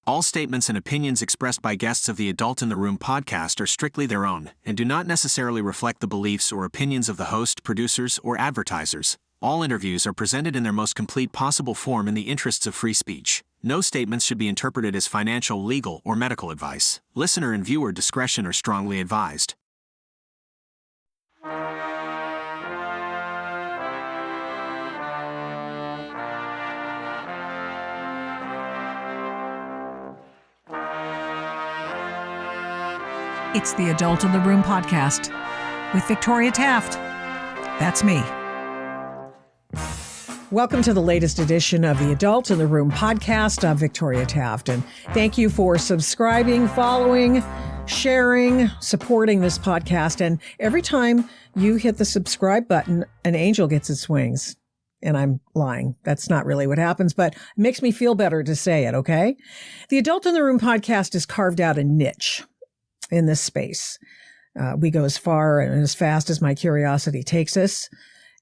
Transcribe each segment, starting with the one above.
All statements and opinions expressed by guests of the Adult in the Room podcast are strictly their own and do not necessarily reflect the beliefs or opinions of the host, producers, or advertisers. All interviews are presented in their most complete possible form in the interests of free speech. No statements should be interpreted as financial, legal, or medical advice. Listener and viewer discretion are strongly advised. It's the Adult in the Room podcast with Victoria Taft. That's me. Welcome to the latest edition of the Adult in the Room podcast. I'm Victoria Taft, and thank you for subscribing, following, sharing, supporting this podcast. And every time you hit the subscribe button, an angel gets its wings. And I'm lying. That's not really what happens, but it makes me feel better to say it, okay? The Adult in the Room podcast has carved out a niche in this space. We go as far and as fast as my curiosity takes us.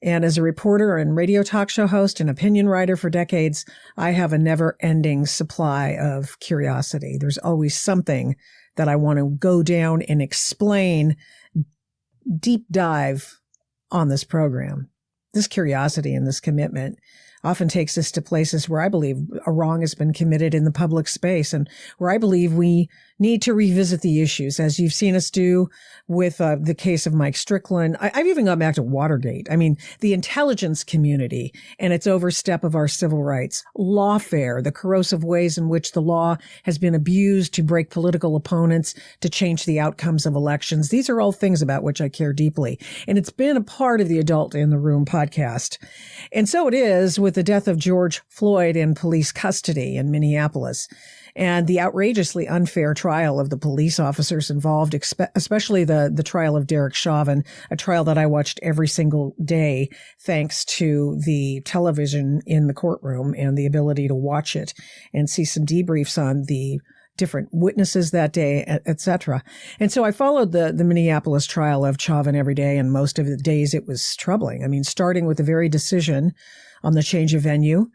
And as a reporter and radio talk show host and opinion writer for decades, I have a never-ending supply of curiosity. There's always something that I want to go down and explain, deep dive on this program. This curiosity and this commitment often takes us to places where I believe a wrong has been committed in the public space and where I believe we need to revisit the issues, as you've seen us do with the case of Mike Strickland. I've even gone back to Watergate. I mean, the intelligence community and its overstep of our civil rights, lawfare, the corrosive ways in which the law has been abused to break political opponents, to change the outcomes of elections. These are all things about which I care deeply. And it's been a part of the Adult in the Room podcast. And so it is with the death of George Floyd in police custody in Minneapolis, and the outrageously unfair trial of the police officers involved, especially the trial of Derek Chauvin, a trial that I watched every single day thanks to the television in the courtroom and the ability to watch it and see some debriefs on the different witnesses that day, et cetera. And so I followed the Minneapolis trial of Chauvin every day, and most of the days it was troubling. I mean, starting with the very decision on the change of venue,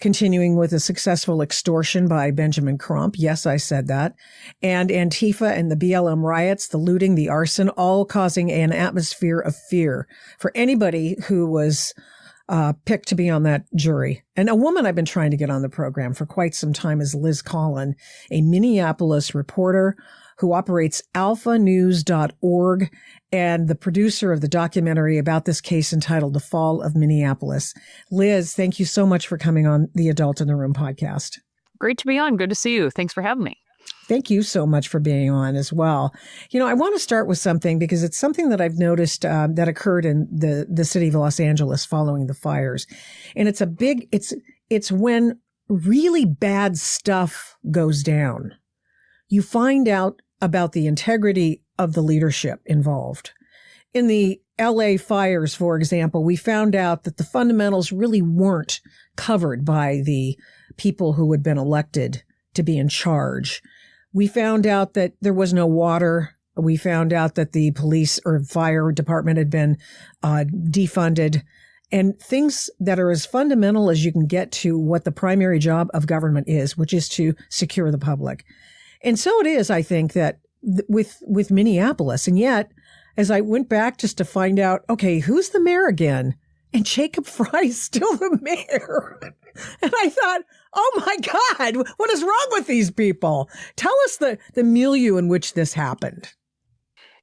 continuing with a successful extortion by Benjamin Crump. Yes, I said that. And Antifa and the BLM riots, the looting, the arson, all causing an atmosphere of fear for anybody who was picked to be on that jury. And a woman I've been trying to get on the program for quite some time is Liz Collin, a Minneapolis reporter who operates alphanews.org and the producer of the documentary about this case entitled The Fall of Minneapolis. Liz, thank you so much for coming on the Adult in the Room podcast. Great to be on. Good to see you. Thanks for having me. Thank you so much for being on as well. You know, I want to start with something because it's something that I've noticed that occurred in the city of Los Angeles following the fires. And it's when really bad stuff goes down. You find out about the integrity of the leadership involved. In the LA fires, for example, we found out that the fundamentals really weren't covered by the people who had been elected to be in charge. We found out that there was no water. We found out that the police or fire department had been defunded, and things that are as fundamental as you can get to what the primary job of government is, which is to secure the public. And so it is, I think, that with Minneapolis. And yet, as I went back just to find out, okay, who's the mayor again? And Jacob Fry's still the mayor. And I thought, oh my God, what is wrong with these people? Tell us the milieu in which this happened.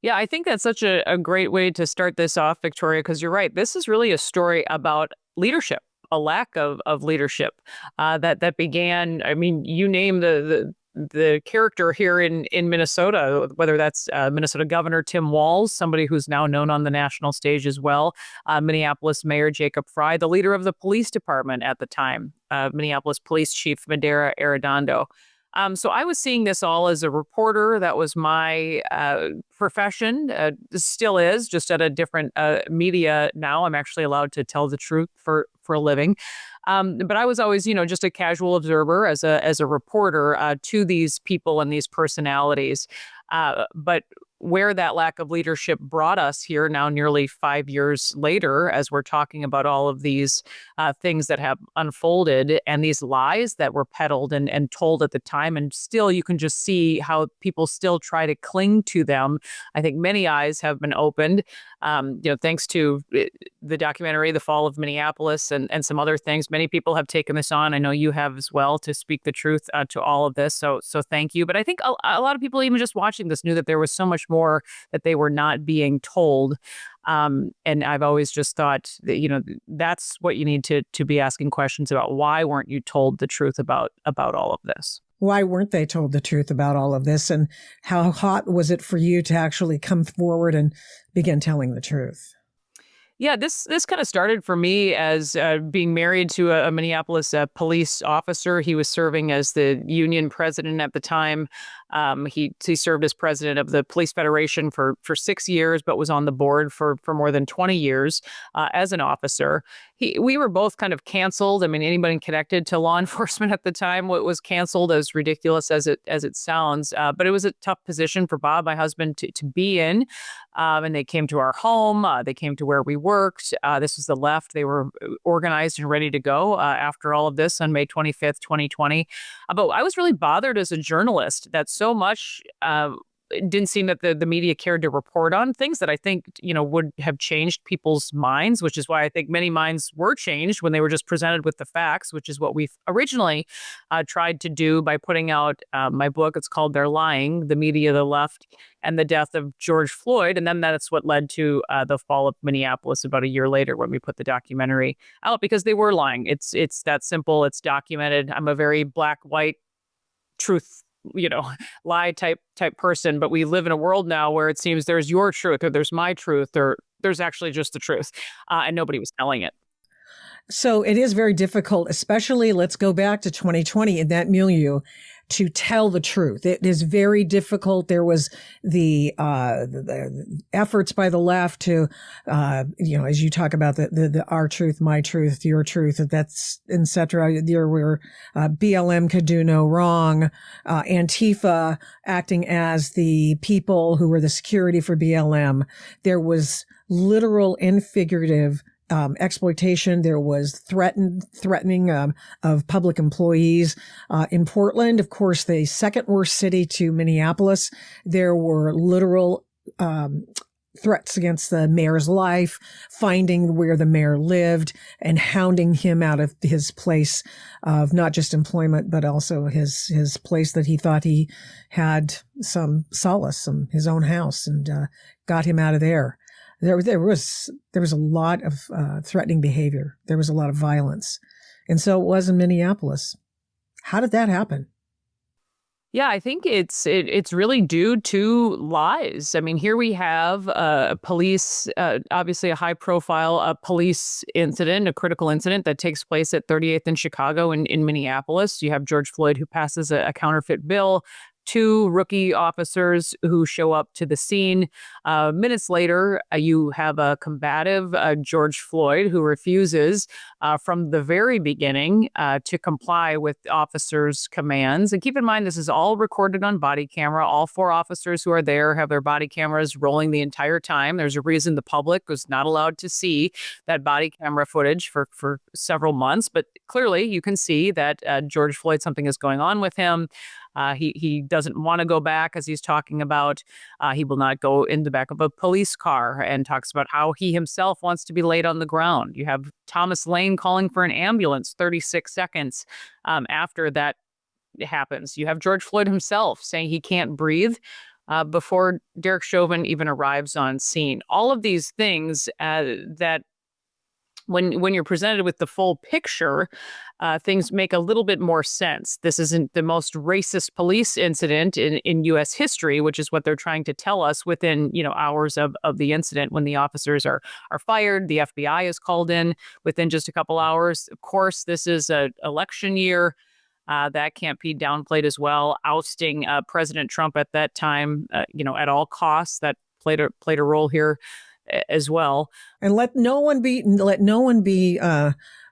Yeah, I think that's such a great way to start this off, Victoria, because you're right. This is really a story about leadership, a lack of leadership that began. I mean, you name the character here in Minnesota, whether that's Minnesota Governor Tim Walz, somebody who's now known on the national stage as well, Minneapolis Mayor Jacob Fry, the leader of the police department at the time, Minneapolis Police Chief Madera Arredondo. So I was seeing this all as a reporter. That was my profession, still is, just at a different media now. I'm actually allowed to tell the truth for a living. But I was always, just a casual observer as a reporter to these people and these personalities. But where that lack of leadership brought us here now nearly 5 years later, as we're talking about all of these things that have unfolded and these lies that were peddled and told at the time. And still, you can just see how people still try to cling to them. I think many eyes have been opened, thanks to the documentary, The Fall of Minneapolis, and some other things. Many people have taken this on. I know you have as well, to speak the truth to all of this. So thank you. But I think a lot of people, even just watching this, knew that there was so much more that they were not being told. And I've always just thought that, that's what you need to be asking questions about. Why weren't you told the truth about all of this? Why weren't they told the truth about all of this? And how hot was it for you to actually come forward and begin telling the truth? Yeah, this kind of started for me as being married to a Minneapolis police officer. He was serving as the union president at the time. He served as president of the Police Federation for 6 years, but was on the board for more than 20 years as an officer. We were both kind of canceled. I mean, anybody connected to law enforcement at the time was canceled, as ridiculous as it sounds. But it was a tough position for Bob, my husband, to be in. And they came to our home. They came to where we worked. This was the left. They were organized and ready to go after all of this on May 25th, 2020. But I was really bothered as a journalist that so much it didn't seem that the media cared to report on things that I think, would have changed people's minds, which is why I think many minds were changed when they were just presented with the facts, which is what we originally tried to do by putting out my book. It's called They're Lying, The Media, the Left, and the Death of George Floyd. And then that's what led to the fall of Minneapolis about a year later when we put the documentary out, because they were lying. It's that simple. It's documented. I'm a very black, white, truth lie type person, but we live in a world now where it seems there's your truth or there's my truth or there's actually just the truth, and nobody was telling it. So it is very difficult, especially let's go back to 2020 in that milieu, to tell the truth. It is very difficult. There was the efforts by the left to, as you talk about the our truth, my truth, your truth, that's et cetera. There were BLM could do no wrong, Antifa acting as the people who were the security for BLM. There was literal and figurative exploitation. There was threatening of public employees. In Portland, of course, the second worst city to Minneapolis, there were literal threats against the mayor's life, finding where the mayor lived and hounding him out of his place of not just employment, but also his place that he thought he had some solace, his own house, and got him out of there. There was a lot of threatening behavior. There was a lot of violence. And so it was in Minneapolis. How did that happen? Yeah, I think it's really due to lies. I mean, here we have police, obviously a high-profile police incident, a critical incident that takes place at 38th and Chicago in Minneapolis. You have George Floyd, who passes a counterfeit bill. 2 rookie officers who show up to the scene. Minutes later, you have a combative George Floyd who refuses from the very beginning to comply with officers' commands. And keep in mind, this is all recorded on body camera. All 4 officers who are there have their body cameras rolling the entire time. There's a reason the public was not allowed to see that body camera footage for several months. But clearly, you can see that George Floyd, something is going on with him. He doesn't want to go back, as he's talking about. He will not go in the back of a police car, and talks about how he himself wants to be laid on the ground. You have Thomas Lane calling for an ambulance 36 seconds after that happens. You have George Floyd himself saying he can't breathe before Derek Chauvin even arrives on scene. All of these things that when you're presented with the full picture, things make a little bit more sense. This isn't the most racist police incident in U.S. history, which is what they're trying to tell us within hours of the incident. When the officers are fired, the FBI is called in within just a couple hours. Of course, this is an election year. That can't be downplayed as well. Ousting President Trump at that time, at all costs, that played a role here as well. And let no one be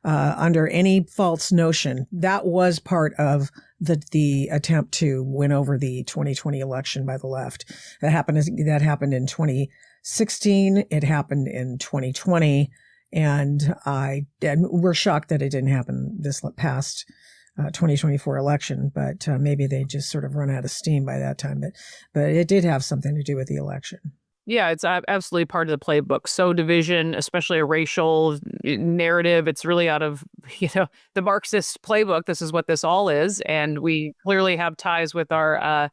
under any false notion. That was part of the attempt to win over the 2020 election by the left. That happened in 2016. It happened in 2020. And we're shocked that it didn't happen this past 2024 election, but maybe they just sort of run out of steam by that time. But it did have something to do with the election. Yeah, it's absolutely part of the playbook. So division, especially a racial narrative, it's really out of, the Marxist playbook. This is what this all is. And we clearly have ties with our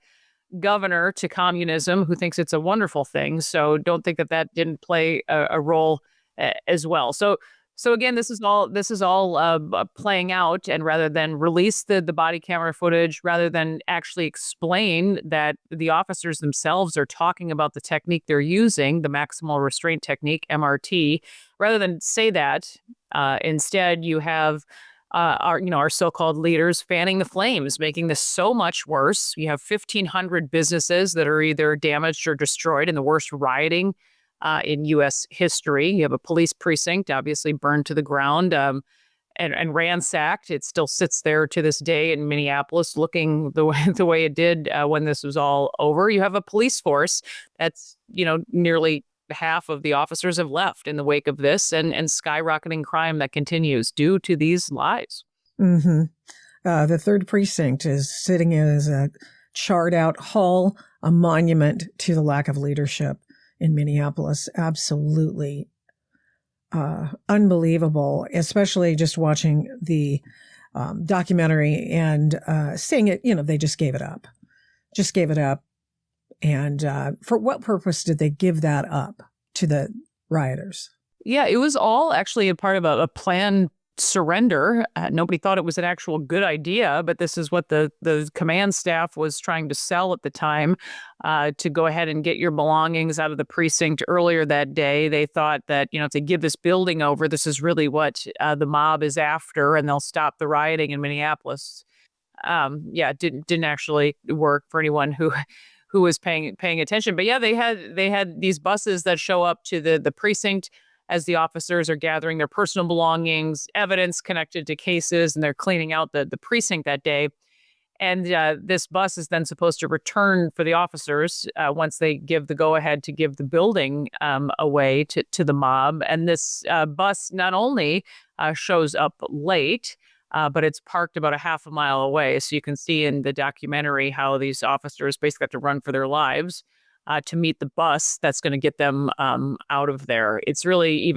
governor to communism, who thinks it's a wonderful thing. So don't think that didn't play a role as well. So again, this is all playing out, and rather than release the body camera footage, rather than actually explain that the officers themselves are talking about the technique they're using, the maximal restraint technique, MRT, rather than say that, instead you have our so-called leaders fanning the flames, making this so much worse. You have 1,500 businesses that are either damaged or destroyed in the worst rioting in U.S. history. You have a police precinct, obviously burned to the ground and ransacked. It still sits there to this day in Minneapolis, looking the way it did when this was all over. You have a police force that's, nearly half of the officers have left in the wake of this, and skyrocketing crime that continues due to these lies. Mm-hmm. The third precinct is sitting as a charred out hall, a monument to the lack of leadership in Minneapolis. Absolutely unbelievable, especially just watching the documentary and seeing it, they just gave it up. And for what purpose did they give that up to the rioters? Yeah, it was all actually a part of a planned surrender. Nobody thought it was an actual good idea, but this is what the command staff was trying to sell at the time, to go ahead and get your belongings out of the precinct earlier that day. They thought that, if they give this building over, this is really what the mob is after, and they'll stop the rioting in Minneapolis. It didn't actually work for anyone who was paying attention. But yeah, they had these buses that show up to the precinct as the officers are gathering their personal belongings, evidence connected to cases, and they're cleaning out the precinct that day. And this bus is then supposed to return for the officers once they give the go-ahead to give the building away to the mob. And this bus not only shows up late, but it's parked about a half a mile away. So you can see in the documentary how these officers basically have to run for their lives to meet the bus that's going to get them out of there. It's really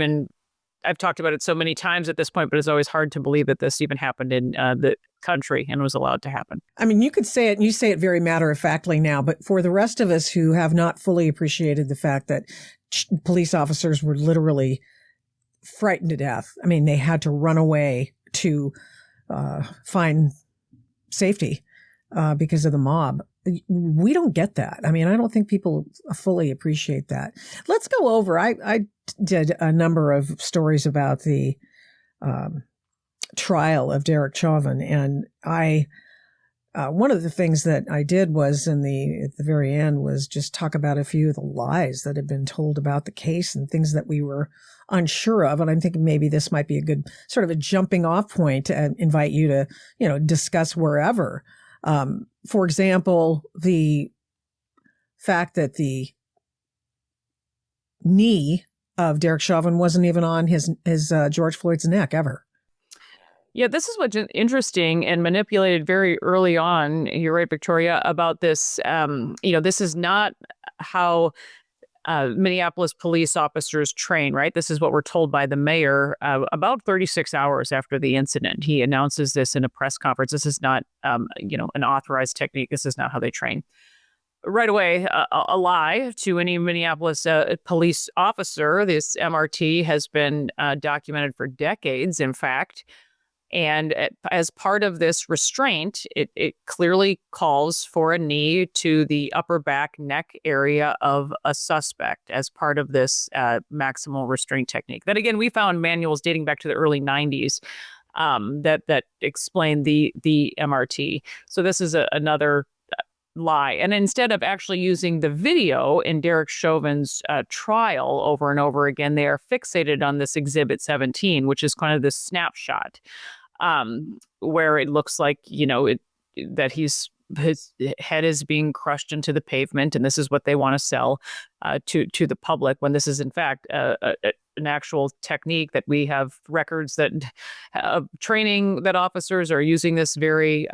I've talked about it so many times at this point, but it's always hard to believe that this even happened in the country and was allowed to happen. I mean, you could say it, and you say it very matter-of-factly now, but for the rest of us who have not fully appreciated the fact that police officers were literally frightened to death. I mean, they had to run away to find safety because of the mob. We don't get that. I mean, I don't think people fully appreciate that. Let's go over. I did a number of stories about the trial of Derek Chauvin, and one of the things that I did was at the very end was just talk about a few of the lies that had been told about the case and things that we were unsure of. And I'm thinking maybe this might be a good sort of a jumping off point to invite you to, discuss wherever. For example, the fact that the knee of Derek Chauvin wasn't even on his George Floyd's neck ever. Yeah, this is what's interesting and manipulated very early on. You're right, Victoria, about this. This is not how Minneapolis police officers train, right? This is what we're told by the mayor about 36 hours after the incident. He announces this in a press conference. This is not, an authorized technique. This is not how they train. Right away, a lie to any Minneapolis police officer. This MRT has been documented for decades, in fact. And as part of this restraint, it clearly calls for a knee to the upper back neck area of a suspect as part of this maximal restraint technique. That, again, we found manuals dating back to the early 90s that explain the MRT. So this is another lie. And instead of actually using the video in Derek Chauvin's trial over and over again, they are fixated on this Exhibit 17, which is kind of this snapshot where it looks like, his head is being crushed into the pavement, and this is what they want to sell to the public, when this is in fact an actual technique that we have records that training that officers are using this very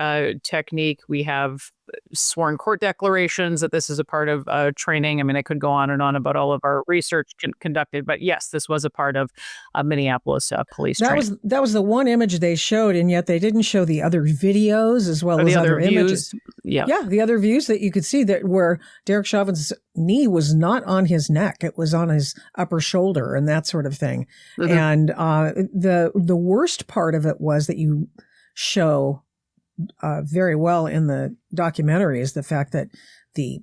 technique. We have sworn court declarations that this is a part of training. I mean, I could go on and on about all of our research conducted, but yes, this was a part of Minneapolis police training. That was the one image they showed, and yet they didn't show the other videos as well as other images. Yeah, the other views that you could see that where Derek Chauvin's knee was not on his neck; it was on his upper shoulder, and that sort of thing. Mm-hmm. And the worst part of it was that you show very well in the documentary is the fact that the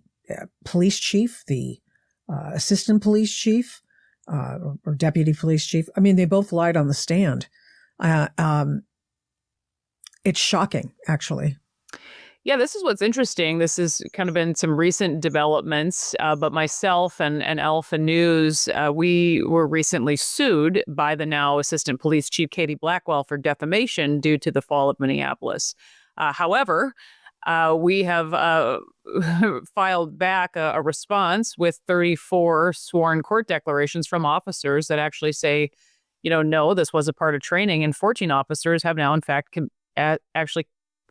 police chief, the assistant police chief, or deputy police chief, I mean, they both lied on the stand. It's shocking, actually. Yeah, this is what's interesting. This has kind of been some recent developments, but myself and Alpha News, we were recently sued by the now Assistant Police Chief Katie Blackwell for defamation due to the fall of Minneapolis. However, we have filed back a response with 34 sworn court declarations from officers that actually say, no, this was a part of training. And 14 officers have now, in fact, actually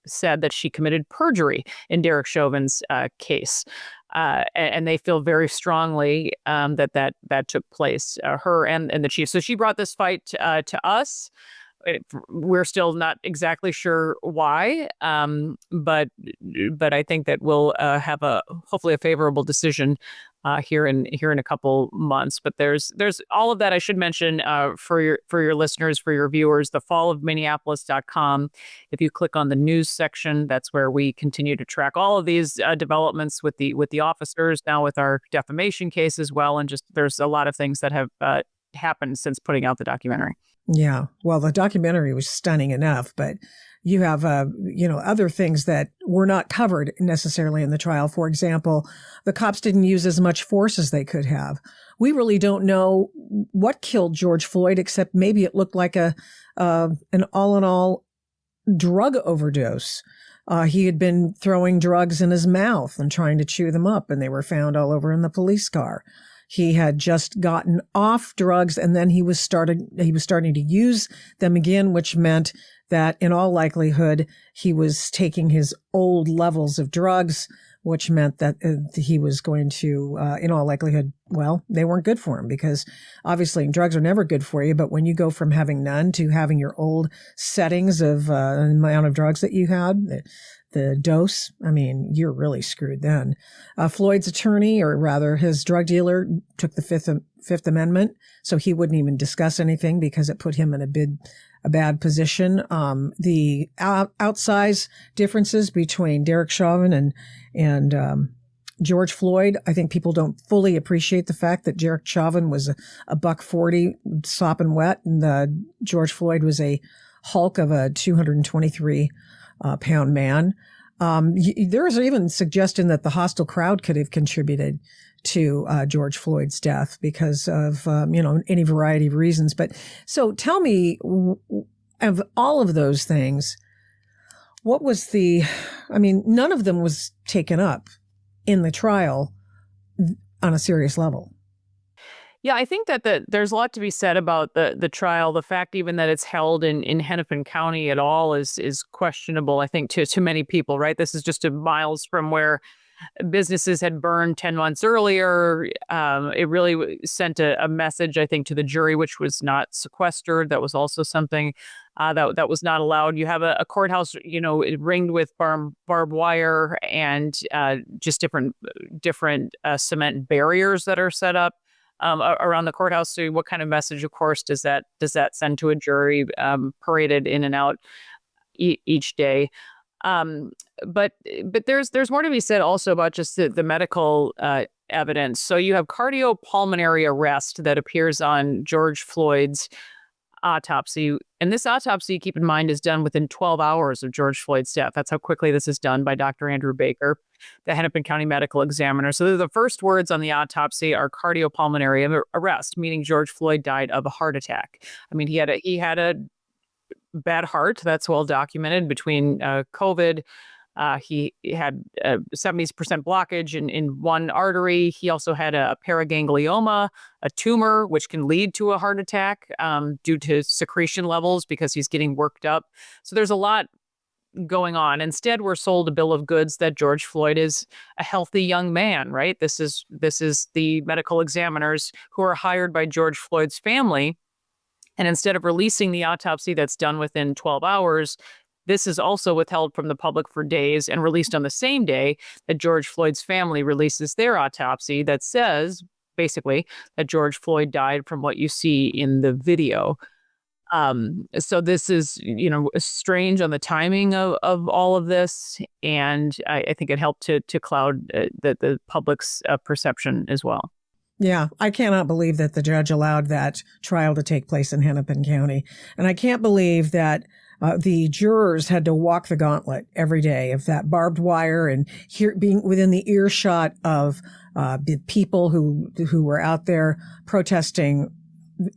said that she committed perjury in Derek Chauvin's case. And they feel very strongly that took place, her and the chief. So she brought this fight to us. We're still not exactly sure why, but I think that we'll have hopefully a favorable decision here in a couple months. But there's all of that. I should mention for your listeners, for your viewers, thefallofminneapolis.com. If you click on the news section, that's where we continue to track all of these developments with the officers, now with our defamation case as well, and just there's a lot of things that have happened since putting out the documentary. Yeah, well, the documentary was stunning enough, but you have, other things that were not covered necessarily in the trial. For example, the cops didn't use as much force as they could have. We really don't know what killed George Floyd, except maybe it looked like an all-in-all drug overdose. He had been throwing drugs in his mouth and trying to chew them up, and they were found all over in the police car. He had just gotten off drugs, and then he was starting to use them again, which meant that in all likelihood, he was taking his old levels of drugs, which meant that he was going to, in all likelihood, well, they weren't good for him, because obviously drugs are never good for you. But when you go from having none to having your old settings of amount of drugs that you had, the dose, I mean, you're really screwed then. Floyd's attorney, or rather his drug dealer, took the Fifth Amendment, so he wouldn't even discuss anything because it put him in a bad position. The outsized differences between Derek Chauvin and George Floyd, I think people don't fully appreciate the fact that Derek Chauvin was a $140 sopping wet, and George Floyd was a hulk of a 223 pound man. There is even suggestion that the hostile crowd could have contributed to George Floyd's death because of any variety of reasons. But so tell me, of all of those things, what was none of them was taken up in the trial on a serious level. Yeah, I think that there's a lot to be said about the trial. The fact even that it's held in Hennepin County at all is questionable, I think, to many people, right? This is just miles from where businesses had burned 10 months earlier. It really sent a message, I think, to the jury, which was not sequestered. That was also something that was not allowed. You have a courthouse, ringed with barbed wire and just different cement barriers that are set up around the courthouse. So what kind of message, of course, does that send to a jury paraded in and out each day? But there's more to be said also about just the medical evidence. So you have cardiopulmonary arrest that appears on George Floyd's autopsy. And this autopsy, keep in mind, is done within 12 hours of George Floyd's death. That's how quickly this is done by Dr. Andrew Baker, the Hennepin County medical examiner. So the first words on the autopsy are cardiopulmonary arrest, meaning George Floyd died of a heart attack. I mean, he had a bad heart. That's well documented between COVID, He had a 70% blockage in one artery. He also had a paraganglioma, a tumor, which can lead to a heart attack due to secretion levels because he's getting worked up. So there's a lot going on. Instead, we're sold a bill of goods that George Floyd is a healthy young man, right? This is the medical examiners who are hired by George Floyd's family. And instead of releasing the autopsy that's done within 12 hours, this is also withheld from the public for days and released on the same day that George Floyd's family releases their autopsy that says, basically, that George Floyd died from what you see in the video. So this is, strange on the timing of all of this. And I think it helped to cloud the public's perception as well. Yeah, I cannot believe that the judge allowed that trial to take place in Hennepin County. And I can't believe that the jurors had to walk the gauntlet every day of that barbed wire and being within the earshot of the people who were out there protesting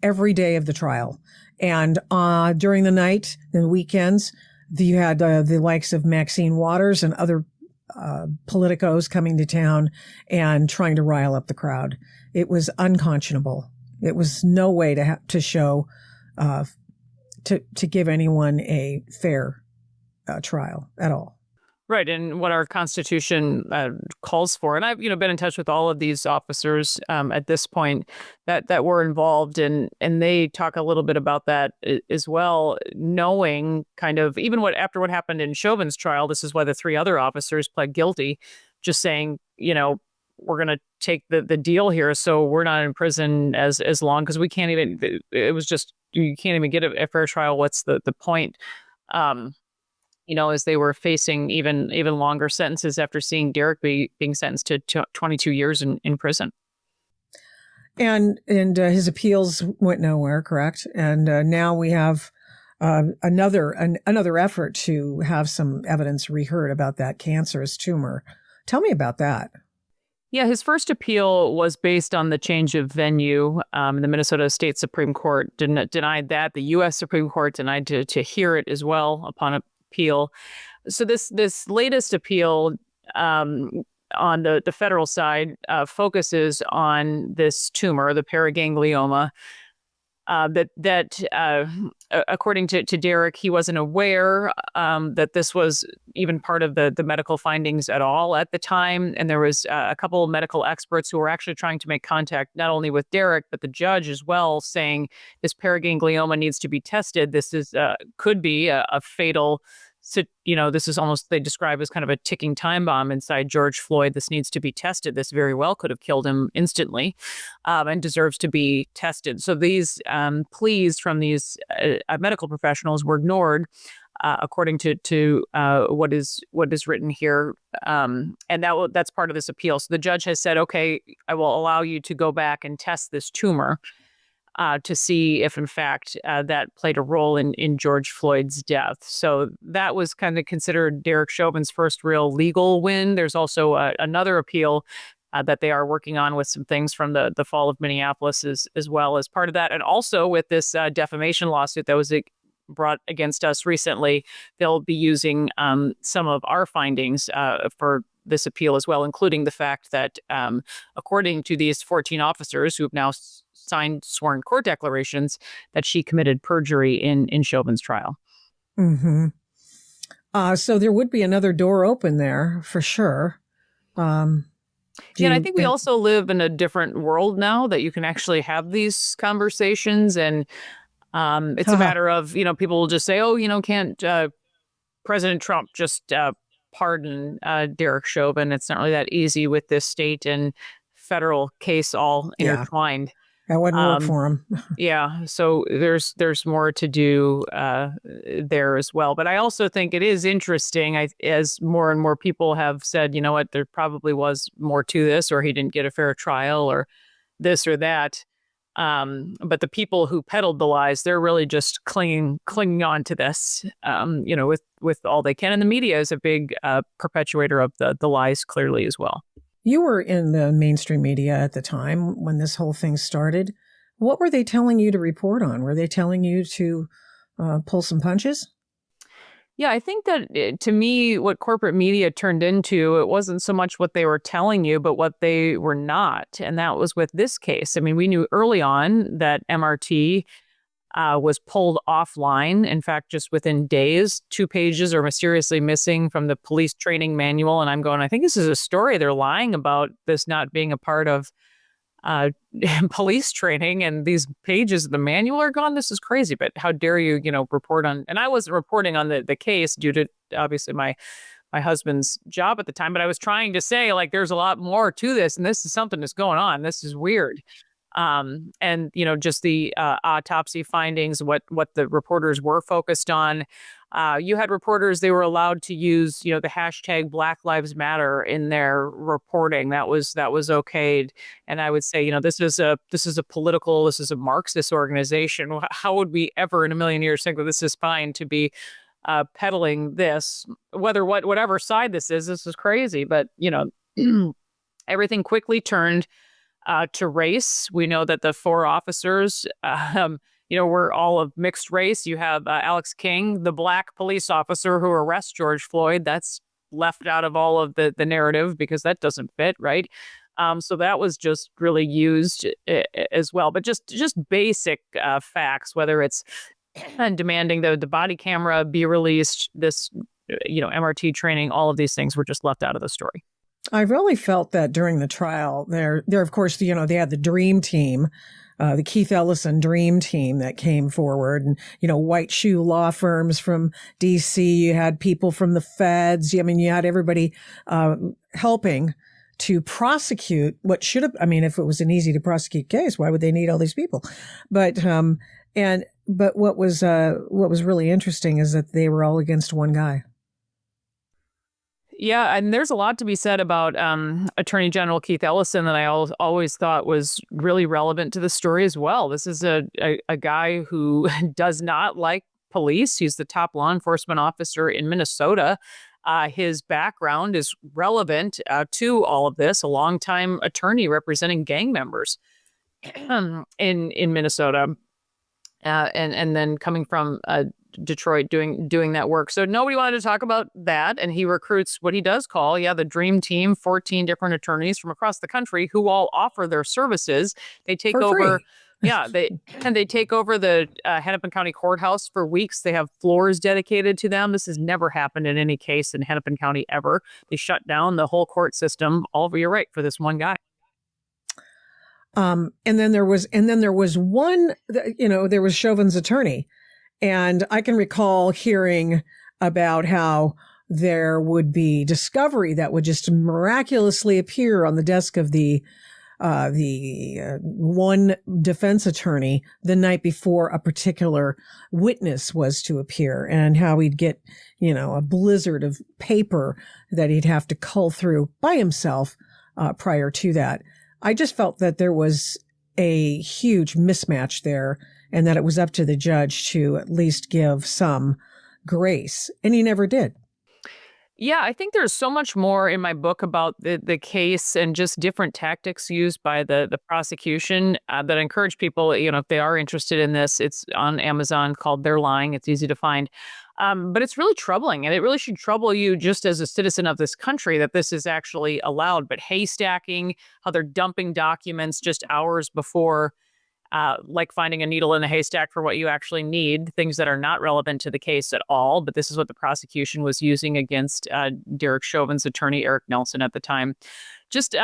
every day of the trial. And during the night and the weekends, you had the likes of Maxine Waters and other politicos coming to town and trying to rile up the crowd. It was unconscionable. It was no way to show to give anyone a fair trial at all. Right, and what our Constitution calls for. And I've been in touch with all of these officers at this point that were involved, and they talk a little bit about that as well, knowing kind of even after what happened in Chauvin's trial. This is why the three other officers pled guilty, just saying, we're going to take the deal here, so we're not in prison as long because we can't even. It was just you can't even get a fair trial. What's the point? As they were facing even longer sentences after seeing Derek being sentenced to 22 years in prison. And his appeals went nowhere, correct? And now we have another effort to have some evidence reheard about that cancerous tumor. Tell me about that. Yeah, his first appeal was based on the change of venue. The Minnesota State Supreme Court denied that. The U.S. Supreme Court denied to hear it as well upon appeal. So this latest appeal on the federal side focuses on this tumor, the paraganglioma, that according to Derek, he wasn't aware that this was even part of the medical findings at all at the time. And there was a couple of medical experts who were actually trying to make contact not only with Derek, but the judge as well, saying this paraganglioma needs to be tested. This is could be a fatal. So, this is almost, they describe as kind of a ticking time bomb inside George Floyd. This needs to be tested. This very well could have killed him instantly and deserves to be tested. So these pleas from these medical professionals were ignored, according to what is written here. And that's part of this appeal. So the judge has said, okay, I will allow you to go back and test this tumor to see if, in fact, that played a role in George Floyd's death. So that was kind of considered Derek Chauvin's first real legal win. There's also another appeal that they are working on with some things from the fall of Minneapolis as well as part of that. And also with this defamation lawsuit that was brought against us recently, they'll be using some of our findings for this appeal as well, including the fact that according to these 14 officers who have now signed sworn court declarations, that she committed perjury in Chauvin's trial. Mm-hmm. So there would be another door open there for sure. And I think we also live in a different world now that you can actually have these conversations, and it's a matter of, people will just say, can't President Trump just pardon Derek Chauvin? It's not really that easy with this state and federal case all intertwined. That wouldn't work for him. Yeah. So there's more to do there as well. But I also think it is interesting, as more and more people have said, there probably was more to this, or he didn't get a fair trial, or this or that. But the people who peddled the lies, they're really just clinging on to this, with all they can. And the media is a big perpetuator of the lies clearly as well. You were in the mainstream media at the time when this whole thing started. What were they telling you to report on? Were they telling you to pull some punches? Yeah, I think that to me, what corporate media turned into, it wasn't so much what they were telling you, but what they were not. And that was with this case. I mean, we knew early on that MRT was pulled offline. In fact, just within days, 2 pages are mysteriously missing from the police training manual. And I'm going, I think this is a story. They're lying about this not being a part of uh, police training, and these pages of the manual are gone. This is crazy, but how dare you, report on, and I wasn't reporting on the case due to obviously my husband's job at the time, but I was trying to say, like, there's a lot more to this, and this is something that's going on. This is weird. And just the autopsy findings, what the reporters were focused on. You had reporters, they were allowed to use, the hashtag Black Lives Matter in their reporting. That was okayed. And I would say, this is a Marxist organization. How would we ever in a million years think that this is fine to be peddling this, whatever side this is crazy. But, everything quickly turned to race. We know that the 4 officers, were all of mixed race. You have Alex King, the black police officer who arrests George Floyd. That's left out of all of the narrative because that doesn't fit, right? So that was just really used as well. But just basic facts, whether it's demanding the body camera be released, this, MRT training, all of these things were just left out of the story. I really felt that during the trial, there, of course, they had the dream team, the Keith Ellison dream team that came forward, and, white shoe law firms from DC. You had people from the feds. I mean, you had everybody helping to prosecute what should have, if it was an easy to prosecute case, why would they need all these people? But what was really interesting is that they were all against one guy. Yeah, and there's a lot to be said about Attorney General Keith Ellison that I always thought was really relevant to the story as well. This is a guy who does not like police. He's the top law enforcement officer in Minnesota. His background is relevant to all of this, a longtime attorney representing gang members in Minnesota. And then coming from Detroit doing that work. So nobody wanted to talk about that. And he recruits what he does call, the dream team, 14 different attorneys from across the country who all offer their services. They take over. They take over the Hennepin County Courthouse for weeks. They have floors dedicated to them. This has never happened in any case in Hennepin County ever. They shut down the whole court system, all for your right, for this one guy. And then there was one, there was Chauvin's attorney. And I can recall hearing about how there would be discovery that would just miraculously appear on the desk of the one defense attorney the night before a particular witness was to appear, and how he'd get, a blizzard of paper that he'd have to cull through by himself prior to that. I just felt that there was a huge mismatch there, and that it was up to the judge to at least give some grace. And he never did. Yeah, I think there's so much more in my book about the case and just different tactics used by the prosecution that I encourage people, if they are interested in this. It's on Amazon called They're Lying. It's easy to find. But it's really troubling, and it really should trouble you just as a citizen of this country that this is actually allowed. But haystacking, how they're dumping documents just hours before, like finding a needle in a haystack for what you actually need, things that are not relevant to the case at all. But this is what the prosecution was using against Derek Chauvin's attorney, Eric Nelson, at the time. Just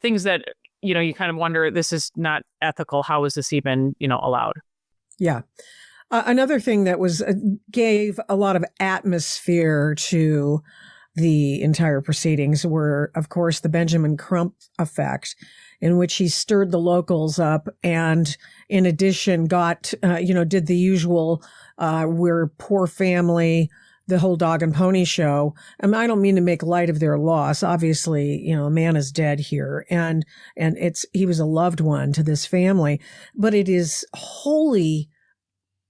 things that, you kind of wonder, this is not ethical. How is this even, allowed? Yeah. Another thing that gave a lot of atmosphere to the entire proceedings were, of course, the Benjamin Crump effect, in which he stirred the locals up and, in addition, got, did the usual, we're poor family, the whole dog and pony show. I don't mean to make light of their loss. Obviously, a man is dead here, and he was a loved one to this family, but it is wholly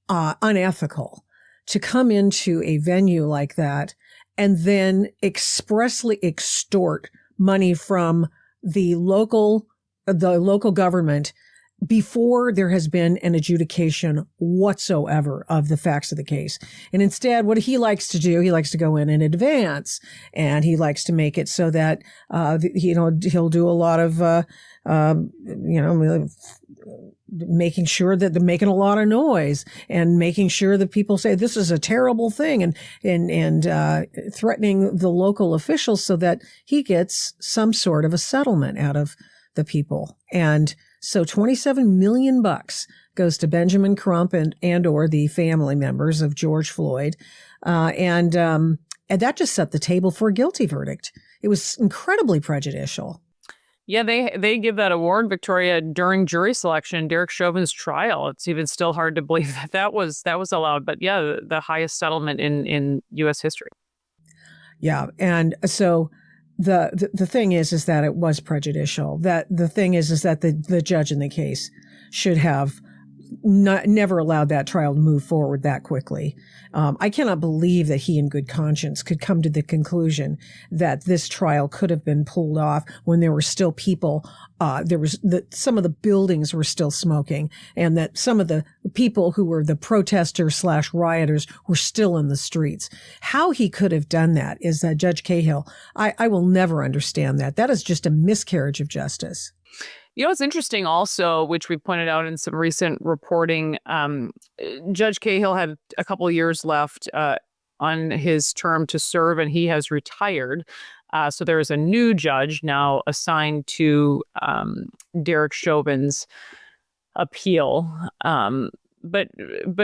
unethical to come into a venue like that and then expressly extort money from the local government before there has been an adjudication whatsoever of the facts of the case. And instead, what he likes to do, he likes to go in advance, and he likes to make it so that, he'll do a lot of, making sure that they're making a lot of noise and making sure that people say this is a terrible thing, and threatening the local officials so that he gets some sort of a settlement out of the people. And so $27 million goes to Benjamin Crump and or the family members of George Floyd. And that just set the table for a guilty verdict. It was incredibly prejudicial. Yeah, they give that award, Victoria, during jury selection, Derek Chauvin's trial. It's even still hard to believe that was allowed. But yeah, the highest settlement in U.S. history. Yeah. And so the thing is that it was prejudicial. That the thing is that the judge in the case should have never allowed that trial to move forward that quickly. I cannot believe that he in good conscience could come to the conclusion that this trial could have been pulled off when there were still people, some of the buildings were still smoking, and that some of the people who were the protesters / rioters were still in the streets. How he could have done that is that Judge Cahill, I will never understand that. That is just a miscarriage of justice. You know, it's interesting also, which we pointed out in some recent reporting, Judge Cahill had a couple of years left on his term to serve, and he has retired. So there is a new judge now assigned to Derek Chauvin's appeal. But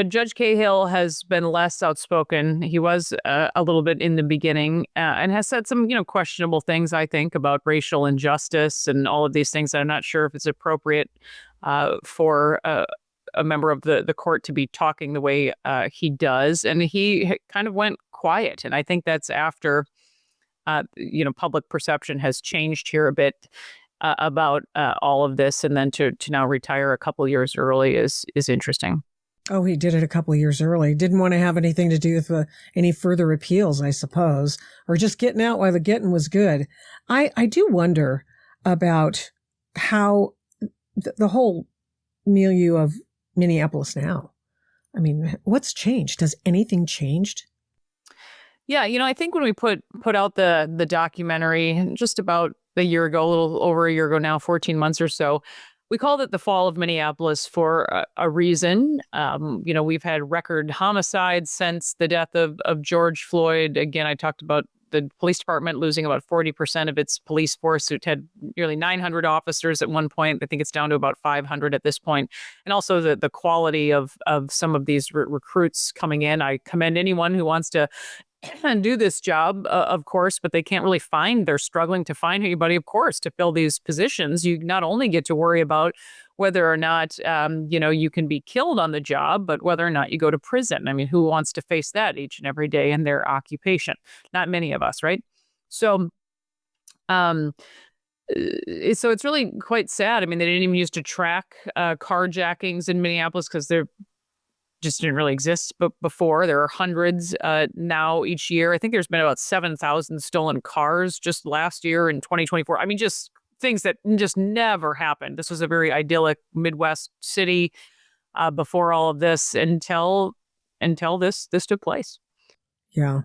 Judge Cahill has been less outspoken. He was a little bit in the beginning and has said some, questionable things, I think, about racial injustice and all of these things. I'm not sure if it's appropriate for a member of the court to be talking the way he does. And he kind of went quiet. And I think that's after, public perception has changed here a bit about all of this. And then to now retire a couple years early is interesting. Oh, he did it a couple of years early. Didn't want to have anything to do with any further appeals, I suppose, or just getting out while the getting was good. I do wonder about how the whole milieu of Minneapolis now. I mean, what's changed? Has anything changed? Yeah, I think when we put out the documentary just about a year ago, a little over a year ago now, 14 months or so, we called it The Fall of Minneapolis for a reason. We've had record homicides since the death of George Floyd. Again, I talked about the police department losing about 40% of its police force. It had nearly 900 officers at one point. I think it's down to about 500 at this point. And also the quality of some of these recruits coming in. I commend anyone who wants to and do this job, of course, but they're struggling to find anybody, of course, to fill these positions. You not only get to worry about whether or not, you can be killed on the job, but whether or not you go to prison. I mean, who wants to face that each and every day in their occupation? Not many of us, right? So, it's really quite sad. I mean, they didn't even used to track carjackings in Minneapolis because they're just didn't really exist before. There are hundreds now each year. I think there's been about 7,000 stolen cars just last year in 2024. I mean, just things that just never happened. This was a very idyllic Midwest city before all of this until this took place. Yeah.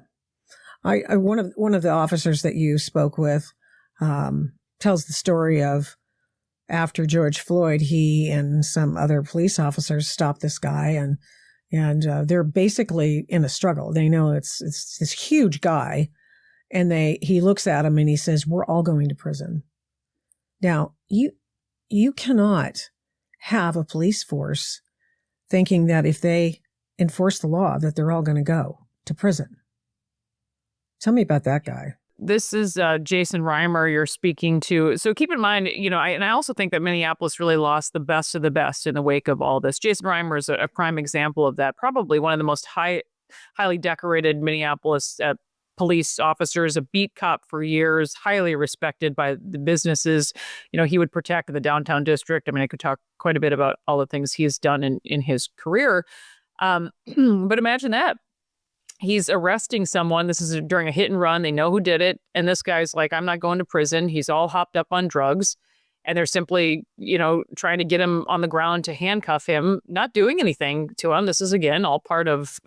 I one of the officers that you spoke with tells the story of after George Floyd, he and some other police officers stopped this guy and they're basically in a struggle. They know it's this huge guy, and he looks at him and he says, "We're all going to prison." Now, you cannot have a police force thinking that if they enforce the law that they're all going to go to prison. Tell me about that guy. This is Jason Reimer you're speaking to. So keep in mind, I also think that Minneapolis really lost the best of the best in the wake of all this. Jason Reimer is a prime example of that. Probably one of the most highly decorated Minneapolis police officers, a beat cop for years, highly respected by the businesses. He would protect the downtown district. I mean, I could talk quite a bit about all the things he has done in his career. But imagine that. He's arresting someone. This is during a hit and run. They know who did it. And this guy's like, I'm not going to prison. He's all hopped up on drugs. and they're simply, trying to get him on the ground to handcuff him, not doing anything to him. This is, again, all part of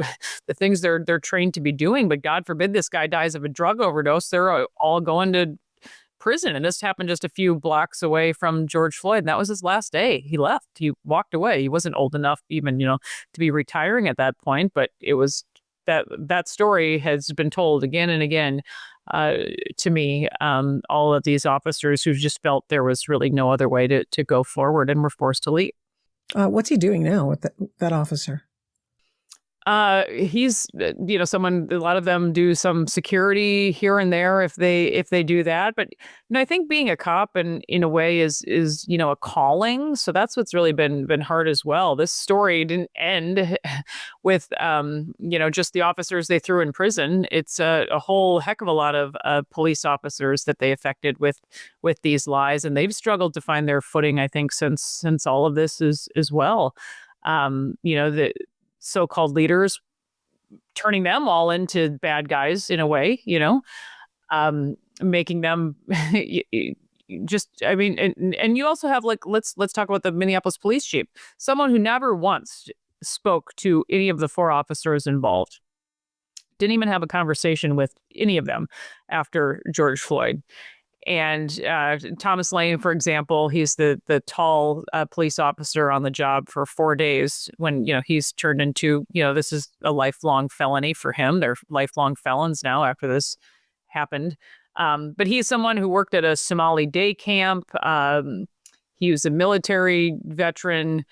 the things they're trained to be doing. But God forbid this guy dies of a drug overdose. They're all going to prison. And this happened just a few blocks away from George Floyd. And that was his last day. He left. He walked away. He wasn't old enough even, to be retiring at that point. But it was that story has been told again and again to me, all of these officers who just felt there was really no other way to go forward and were forced to leave. What's he doing now with that officer? He's, someone, a lot of them do some security here and there if they do that. But, I think being a cop in a way is, a calling. So that's what's really been hard as well. This story didn't end with, just the officers they threw in prison. It's a whole heck of a lot of police officers that they affected with these lies. And they've struggled to find their footing, I think, since all of this is as well. The so-called leaders turning them all into bad guys in a way, making them and you also have, like, let's talk about the Minneapolis police chief, someone who never once spoke to any of the 4 officers involved, didn't even have a conversation with any of them after George Floyd. And Thomas Lane, for example, he's the tall police officer on the job for 4 days when, he's turned into, this is a lifelong felony for him. They're lifelong felons now after this happened. But he's someone who worked at a Somali day camp. He was a military veteran.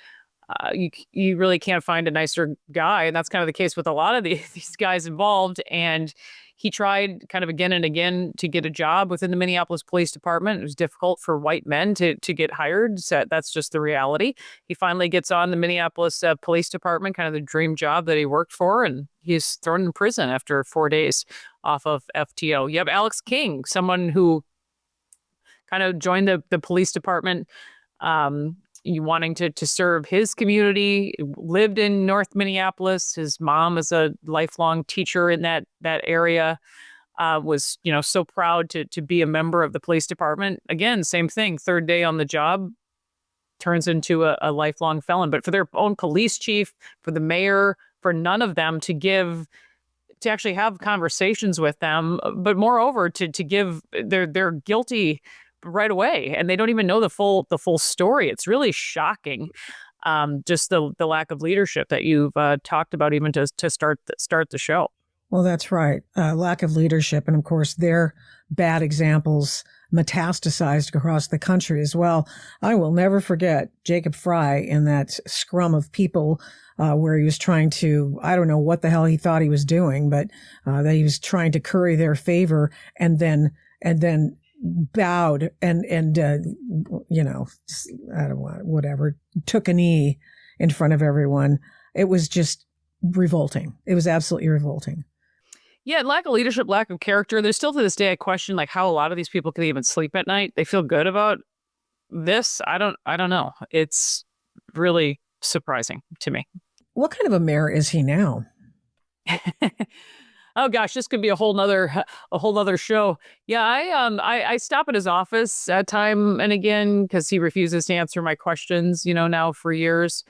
You really can't find a nicer guy. And that's kind of the case with a lot of these guys involved. And he tried kind of again and again to get a job within the Minneapolis Police Department. It was difficult for white men to get hired. So that's just the reality. He finally gets on the Minneapolis Police Department, kind of the dream job that he worked for, and he's thrown in prison after 4 days off of FTO. You have Alex King, someone who kind of joined the police department, wanting to serve his community, lived in North Minneapolis. His mom is a lifelong teacher in that area, was, so proud to be a member of the police department. Again, same thing, 3rd day on the job, turns into a lifelong felon. But for their own police chief, for the mayor, for none of them to actually have conversations with them, but moreover, to give they're guilty right away, and they don't even know the full story. It's really shocking, just the lack of leadership that you've talked about, even to start the show. Well, that's right. Lack of leadership, and of course, their bad examples metastasized across the country as well. I will never forget Jacob Fry in that scrum of people where he was trying to, I don't know what the hell he thought he was doing, but that he was trying to curry their favor, and then bowed and I don't want whatever, took a knee in front of everyone. It was just revolting. It was absolutely revolting. Yeah, lack of leadership, lack of character. There's still to this day I question how a lot of these people can even sleep at night. They feel good about this. I don't know. It's really surprising to me. What kind of a mayor is he now? Oh gosh, this could be a whole nother show. Yeah, I stop at his office time and again because he refuses to answer my questions, now for years.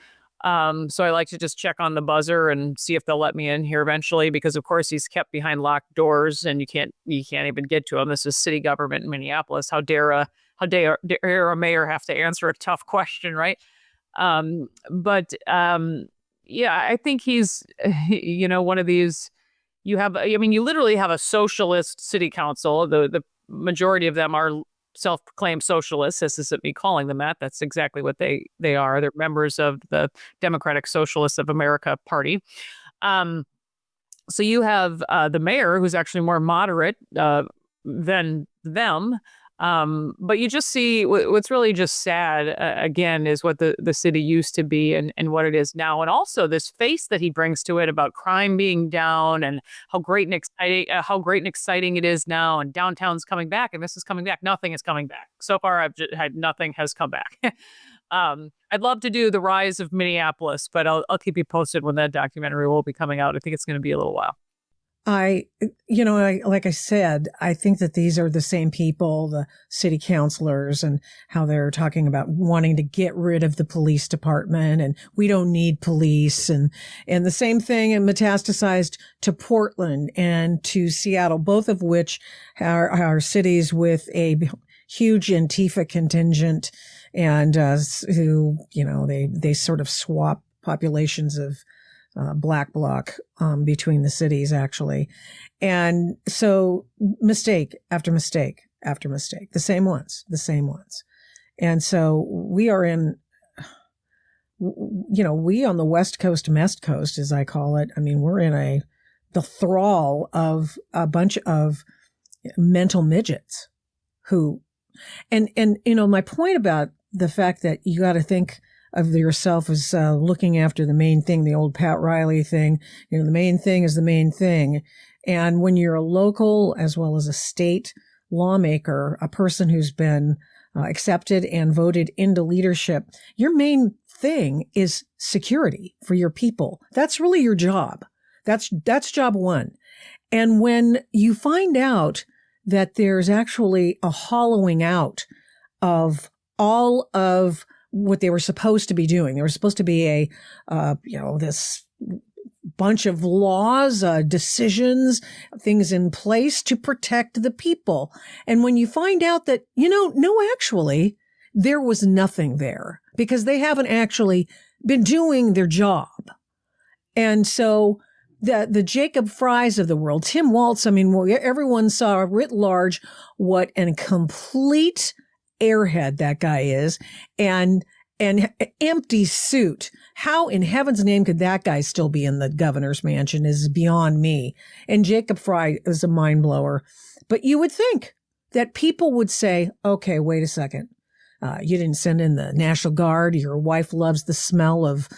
So I like to just check on the buzzer and see if they'll let me in here eventually, because of course he's kept behind locked doors and you can't even get to him. This is city government in Minneapolis. How dare a mayor have to answer a tough question, right? Yeah, I think he's one of these. You literally have a socialist city council. The majority of them are self-proclaimed socialists. This isn't me calling them that. That's exactly what they are. They're members of the Democratic Socialists of America Party. So you have the mayor, who's actually more moderate than them. But you just see what's really just sad, again, is what the city used to be and what it is now. And also this face that he brings to it about crime being down and how great and exciting it is now. And downtown's coming back and this is coming back. Nothing is coming back. So far, I've just had nothing has come back. I'd love to do The Rise of Minneapolis, but I'll keep you posted when that documentary will be coming out. I think it's going to be a little while. Like I said, I think that these are the same people, the city councilors, and how they're talking about wanting to get rid of the police department and we don't need police. And the same thing metastasized to Portland and to Seattle, both of which are cities with a huge Antifa contingent and who, they sort of swap populations of black bloc between the cities, actually. And so mistake after mistake after mistake, the same ones. And so we are in, we on the West Coast, as I call it, I mean, we're in the thrall of a bunch of mental midgets who, and my point about the fact that you got to think of yourself as looking after the main thing, the old Pat Riley thing. The main thing is the main thing. And when you're a local as well as a state lawmaker, a person who's been accepted and voted into leadership, your main thing is security for your people. That's really your job. That's job one. And when you find out that there's actually a hollowing out of all of what they were supposed to be doing. There was supposed to be this bunch of laws, decisions, things in place to protect the people. And when you find out that, no, actually, there was nothing there because they haven't actually been doing their job. And so the Jacob Frys of the world, Tim Walz, I mean, everyone saw writ large what a complete airhead that guy is, and an empty suit. How in heaven's name could that guy still be in the governor's mansion is beyond me. And Jacob Fry is a mind blower. But you would think that people would say, okay, wait a second. You didn't send in the National Guard. Your wife loves the smell of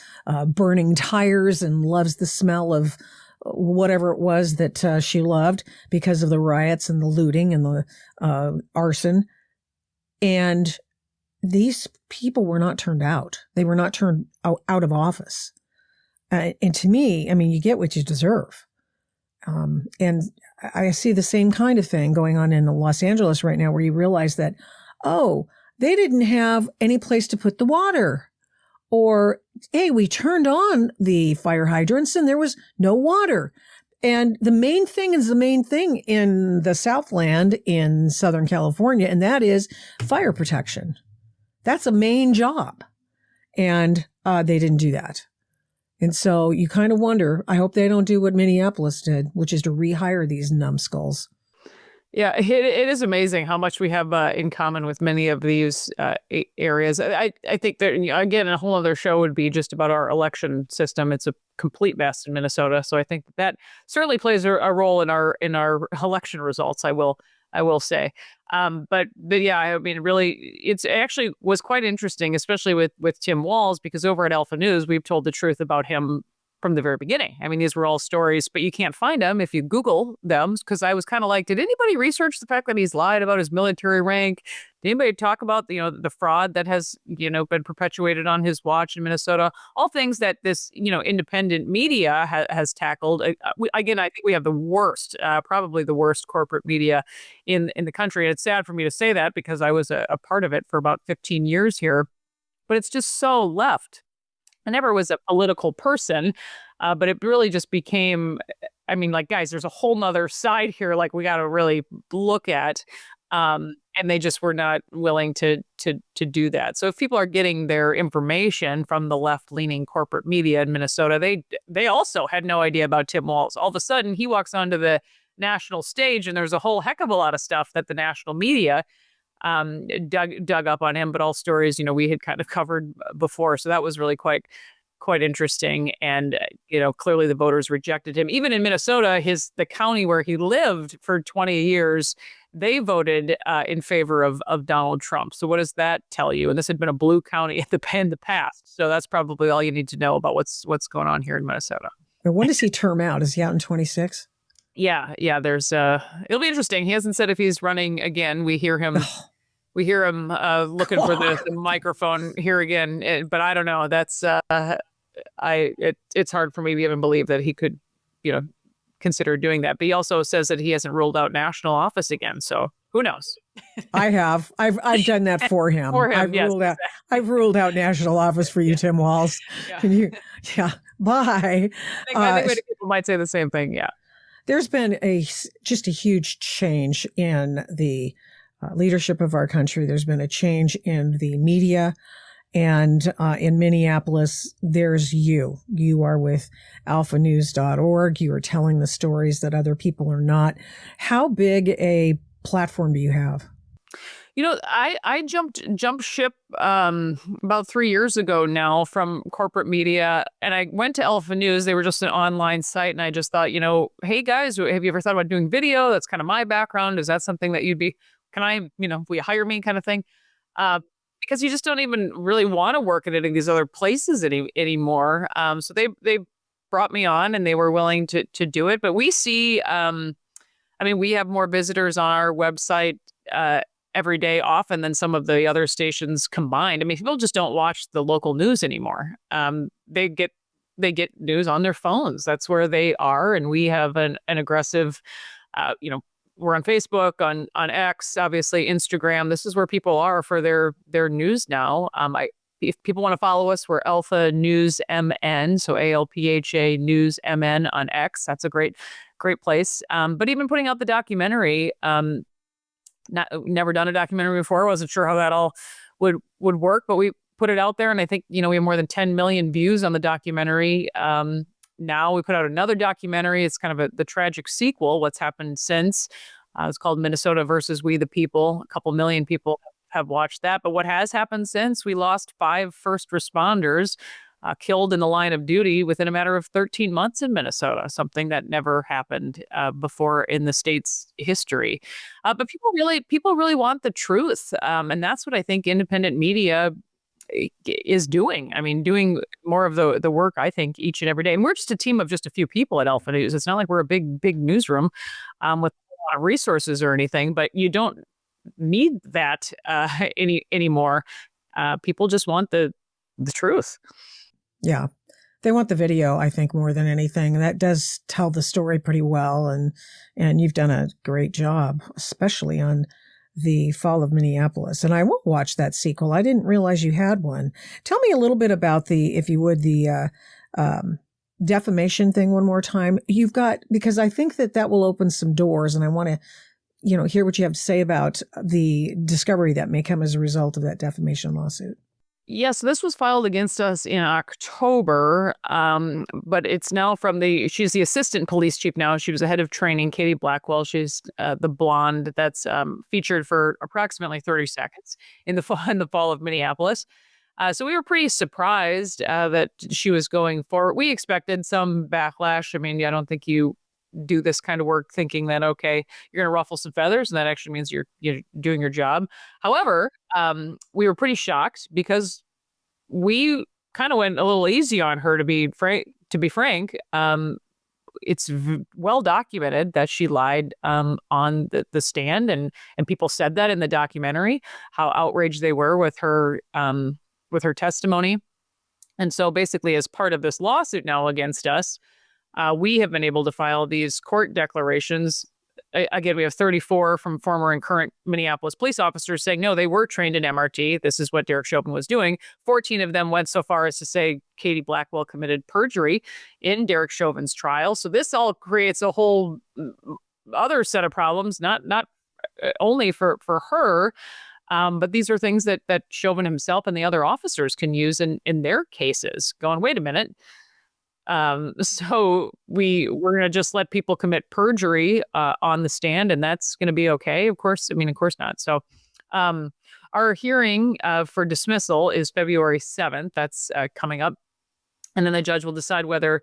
burning tires and loves the smell of whatever it was that she loved because of the riots and the looting and the arson. And these people were not turned out. They were not turned out of office. And to me, I mean, you get what you deserve. And I see the same kind of thing going on in Los Angeles right now, where you realize that, they didn't have any place to put the water. Or, hey, we turned on the fire hydrants and there was no water. And the main thing is the main thing in the Southland in Southern California, and that is fire protection. That's a main job. And they didn't do that. And so you kind of wonder, I hope they don't do what Minneapolis did, which is to rehire these numbskulls. Yeah, it is amazing how much we have in common with many of these areas. I think that, again, a whole other show would be just about our election system. It's a complete mess in Minnesota. So I think that certainly plays a role in our election results, I will say. But yeah, I mean, really, it actually was quite interesting, especially with Tim Walz, because over at Alpha News, we've told the truth about him from the very beginning. I mean, these were all stories, but you can't find them if you Google them, because I was kind of like, did anybody research the fact that he's lied about his military rank? Did anybody talk about, the fraud that has, been perpetuated on his watch in Minnesota? All things that this, independent media has tackled. Again, I think we have the worst, probably the worst corporate media in the country. And it's sad for me to say that because I was a part of it for about 15 years here, but it's just so left. I never was a political person, but it really just became, I mean, like, guys, there's a whole nother side here, like, we got to really look at, and they just were not willing to do that. So if people are getting their information from the left-leaning corporate media in Minnesota, they also had no idea about Tim Walz. All of a sudden, he walks onto national stage, and there's a whole heck of a lot of stuff that the national media dug up on him, but all stories, we had kind of covered before. So that was really quite interesting. And, clearly the voters rejected him. Even in Minnesota, the county where he lived for 20 years, they voted in favor of Donald Trump. So what does that tell you? And this had been a blue county in the past. So that's probably all you need to know about what's going on here in Minnesota. When does he term out? Is he out in 26? Yeah. There's it'll be interesting. He hasn't said if he's running again. We hear him looking for the microphone here again. But I don't know. That's it's hard for me to even believe that he could, consider doing that. But he also says that he hasn't ruled out national office again. So who knows? I have. I've done that for him. I've ruled out national office for you, Tim Walz. Yeah. Bye. I think many people might say the same thing. Yeah. There's been just a huge change in the leadership of our country. There's been a change in the media. And in Minneapolis, there's you. You are with alphanews.org. You are telling the stories that other people are not. How big a platform do you have? I jumped ship about 3 years ago now from corporate media, and I went to Alpha News. They were just an online site, and I just thought, hey guys, have you ever thought about doing video? That's kind of my background. Is that something that you'd be? Can I, will you hire me, kind of thing? Because you just don't even really want to work at any of these other places anymore. So they brought me on, and they were willing to do it. But we see, we have more visitors on our website every day often than some of the other stations combined. People just don't watch the local news anymore. They get news on their phones. That's where they are. And we have an aggressive, we're on Facebook, on X, obviously Instagram. This is where people are for their news now. If people want to follow us, we're Alpha News MN, so ALPHA News MN on X. That's a great place. But even putting out the documentary, never done a documentary before. Wasn't sure how that all would work, but we put it out there, and I think we have more than 10 million views on the documentary. Now we put out another documentary. It's kind of the tragic sequel. What's happened since? It's called Minnesota versus We the People. A couple million people have watched that. But what has happened since? We lost 5 first responders killed in the line of duty within a matter of 13 months in Minnesota, something that never happened before in the state's history. But people really want the truth. And that's what I think independent media is doing. Doing more of the work, I think, each and every day. And we're just a team of just a few people at Alpha News. It's not like we're a big newsroom with a lot of resources or anything, but you don't need that anymore. People just want the truth. Yeah. They want the video, I think, more than anything. And that does tell the story pretty well. And you've done a great job, especially on the fall of Minneapolis. And I will watch that sequel. I didn't realize you had one. Tell me a little bit about if you would, the defamation thing one more time. Because I think that will open some doors, and I want to, hear what you have to say about the discovery that may come as a result of that defamation lawsuit. Yes, this was filed against us in October, but it's now she's the assistant police chief now. She was the head of training, Katie Blackwell. She's the blonde that's featured for approximately 30 seconds in the fall of Minneapolis. So we were pretty surprised that she was going forward. We expected some backlash. I don't think you do this kind of work thinking that, okay, you're going to ruffle some feathers, and that actually means you're doing your job. However, we were pretty shocked because we kind of went a little easy on her, to be frank. It's well documented that she lied on the stand, and people said that in the documentary, how outraged they were with her testimony. And so basically, as part of this lawsuit now against us, we have been able to file these court declarations. Again, we have 34 from former and current Minneapolis police officers saying, no, they were trained in MRT. This is what Derek Chauvin was doing. 14 of them went so far as to say Katie Blackwell committed perjury in Derek Chauvin's trial. So this all creates a whole other set of problems, not only for her, but these are things that Chauvin himself and the other officers can use in their cases. Going, wait a minute. So we're going to just let people commit perjury on the stand, and that's going to be okay? Of course not. So our hearing for dismissal is February 7th. That's coming up. And then the judge will decide whether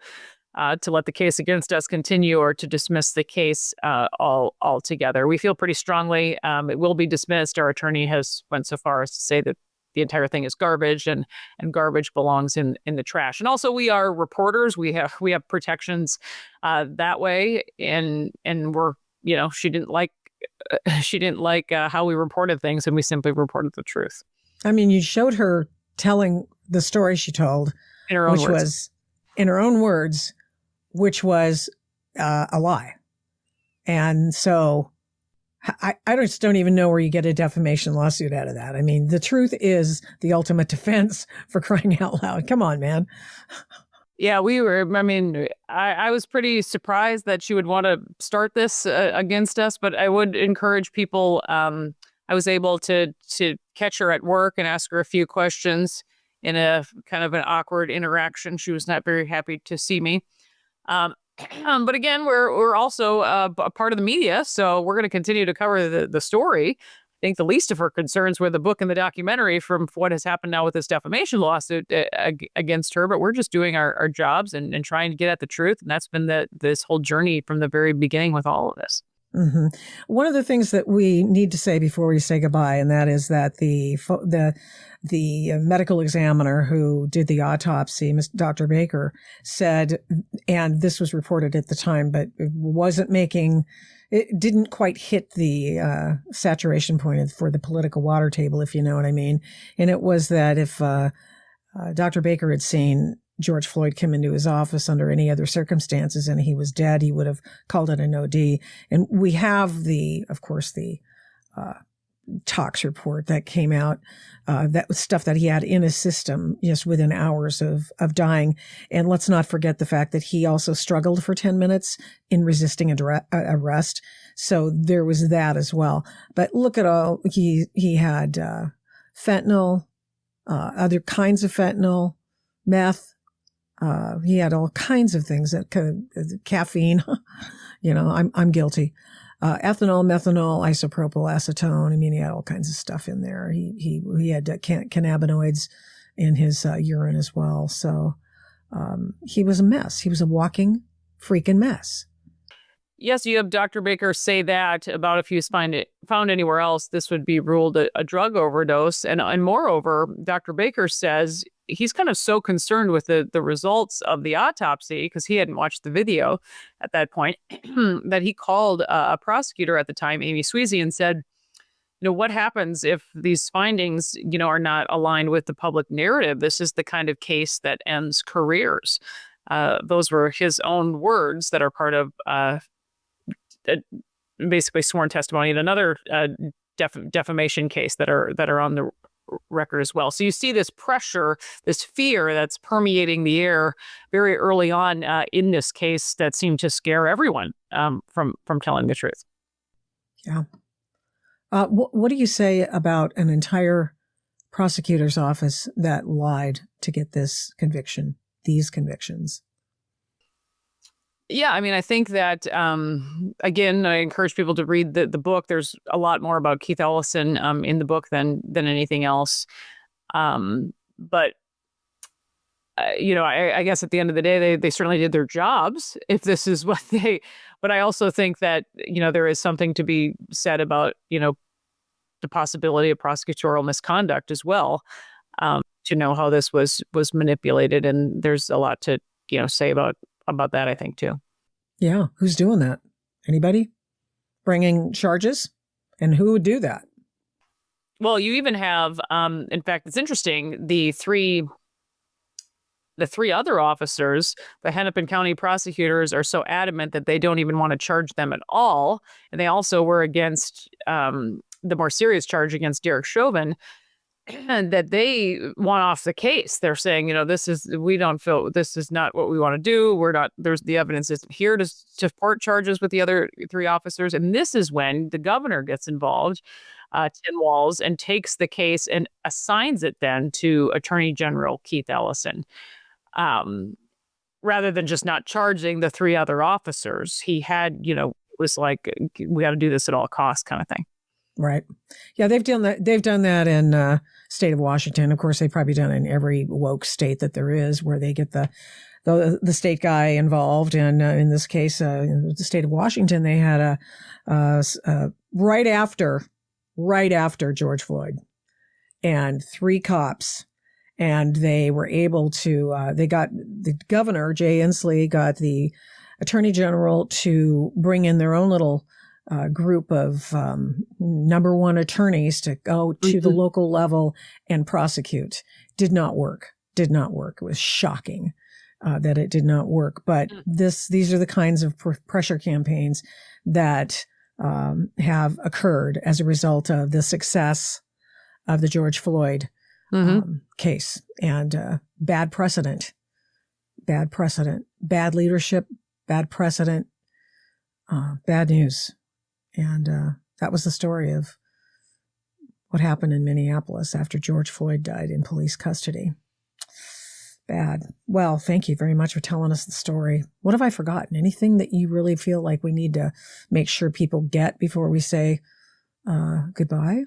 to let the case against us continue or to dismiss the case altogether. We feel pretty strongly it will be dismissed. Our attorney has went so far as to say that the entire thing is garbage, and garbage belongs in the trash. And also, we are reporters. We have protections that way. And we're, she didn't like how we reported things, and we simply reported the truth. You showed her telling the story she told, in her own words, which was a lie. And so I just don't even know where you get a defamation lawsuit out of that. I mean, the truth is the ultimate defense, for crying out loud. Come on, man. Yeah, I was pretty surprised that she would want to start this against us, but I would encourage people. I was able to catch her at work and ask her a few questions in a kind of an awkward interaction. She was not very happy to see me. But again, we're also a part of the media, so we're going to continue to cover the story. I think the least of her concerns were the book and the documentary from what has happened now with this defamation lawsuit against her. But we're just doing our jobs and trying to get at the truth. And that's been this whole journey from the very beginning with all of this. Mm-hmm. One of the things that we need to say before we say goodbye, and that is that the medical examiner who did the autopsy, Dr. Baker, said, and this was reported at the time, but it didn't quite hit the saturation point for the political water table, if you know what I mean. And it was that if Dr. Baker had seen George Floyd come into his office under any other circumstances and he was dead, he would have called it an OD. And we have of course, the tox report that came out, that was stuff that he had in his system just within hours of dying. And let's not forget the fact that he also struggled for 10 minutes in resisting arrest. So there was that as well. But look at all, he had fentanyl, other kinds of fentanyl, meth. He had all kinds of things caffeine, I'm guilty. Ethanol, methanol, isopropyl, acetone. I mean, he had all kinds of stuff in there. He had cannabinoids in his urine as well. So, he was a mess. He was a walking freaking mess. Yes, you have Dr. Baker say that about if he was found anywhere else, this would be ruled a drug overdose. And moreover, Dr. Baker says he's kind of so concerned with the results of the autopsy, because he hadn't watched the video at that point, that he called a prosecutor at the time, Amy Sweezy, and said, what happens if these findings, are not aligned with the public narrative? This is the kind of case that ends careers. Those were his own words that are part of basically sworn testimony in another defamation case that are on the record as well. So you see this pressure, this fear that's permeating the air very early on in this case that seemed to scare everyone from telling the truth. Yeah. What do you say about an entire prosecutor's office that lied to get these convictions? Yeah, I think that, again, I encourage people to read the book. There's a lot more about Keith Ellison in the book than anything else. But, I guess at the end of the day, they certainly did their jobs, if this is what but I also think that, there is something to be said about, the possibility of prosecutorial misconduct as well, to know how this was manipulated. And there's a lot to, say about that, I think, too. Yeah. Who's doing that? Anybody bringing charges? And who would do that? Well, you even have, in fact, it's interesting, the three other officers, the Hennepin County prosecutors, are so adamant that they don't even want to charge them at all. And they also were against the more serious charge against Derek Chauvin, and that they want off the case. They're saying, we don't feel this is not what we want to do. There's the evidence isn't here to support charges with the other three officers. And this is when the governor gets involved, Tim Walz, and takes the case and assigns it then to Attorney General Keith Ellison. Rather than just not charging the three other officers, he had, it was like, we got to do this at all costs kind of thing. Right. Yeah, they've done that. They've done that in state of Washington. Of course, they've probably done it in every woke state that there is, where they get the state guy involved. And in this case, in the state of Washington, they had right after George Floyd, and 3 cops, and they were able to. They got the governor, Jay Inslee, got the attorney general to bring in their own little group of number one attorneys to go to the local level and prosecute. Did not work. It was shocking. that it did not work. But these are the kinds of pressure campaigns that have occurred as a result of the success of the George Floyd case, and bad precedent, bad leadership, bad precedent, bad news. And that was the story of what happened in Minneapolis after George Floyd died in police custody. Bad. Well, thank you very much for telling us the story. What have I forgotten? Anything that you really feel like we need to make sure people get before we say goodbye?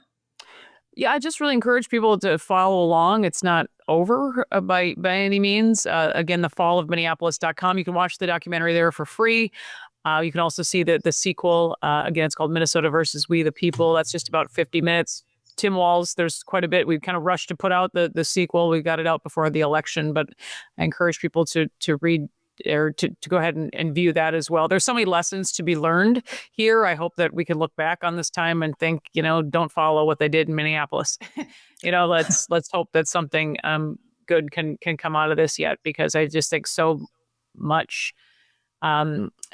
Yeah, I just really encourage people to follow along. It's not over by any means. Again, thefallofminneapolis.com. You can watch the documentary there for free. You can also see the sequel. Again, it's called Minnesota versus We the People. That's just about 50 minutes. Tim Walz, there's quite a bit. We've kind of rushed to put out the sequel. We got it out before the election, but I encourage people to read or to go ahead and view that as well. There's so many lessons to be learned here. I hope that we can look back on this time and think, don't follow what they did in Minneapolis. Let's hope that something good can come out of this yet, because I just think so much.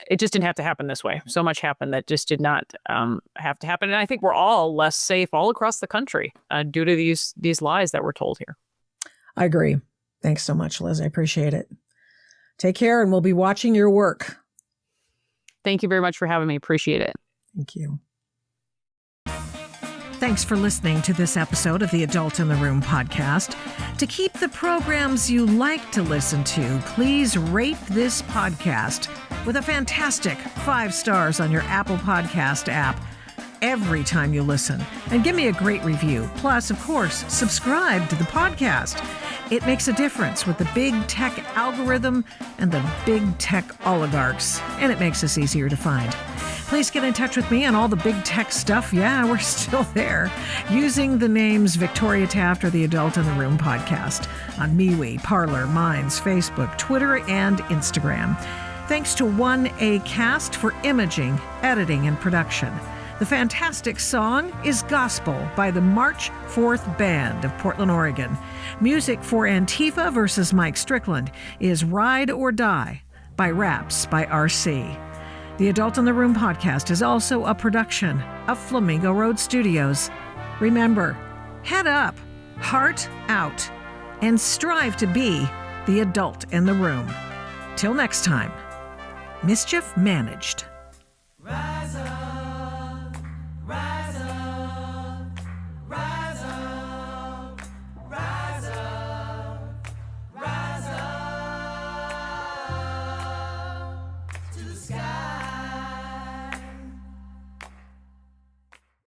It just didn't have to happen this way. So much happened that just did not have to happen. And I think we're all less safe all across the country due to these lies that were told here. I agree. Thanks so much, Liz. I appreciate it. Take care, and we'll be watching your work. Thank you very much for having me. Appreciate it. Thank you. Thanks for listening to this episode of the Adult in the Room podcast. To keep the programs you like to listen to, please rate this podcast with a fantastic 5 stars on your Apple Podcast app every time you listen. And give me a great review. Plus, of course, subscribe to the podcast. It makes a difference with the big tech algorithm and the big tech oligarchs, and it makes us easier to find. Please get in touch with me on all the big tech stuff. Yeah, we're still there. Using the names Victoria Taft or the Adult in the Room podcast on MeWe, Parler, Minds, Facebook, Twitter, and Instagram. Thanks to 1ACast for imaging, editing, and production. The fantastic song is Gospel by the March 4th Band of Portland, Oregon. Music for Antifa versus Mike Strickland is Ride or Die by Raps by RC. The Adult in the Room podcast is also a production of Flamingo Road Studios. Remember, head up, heart out, and strive to be the adult in the room. Till next time, mischief managed.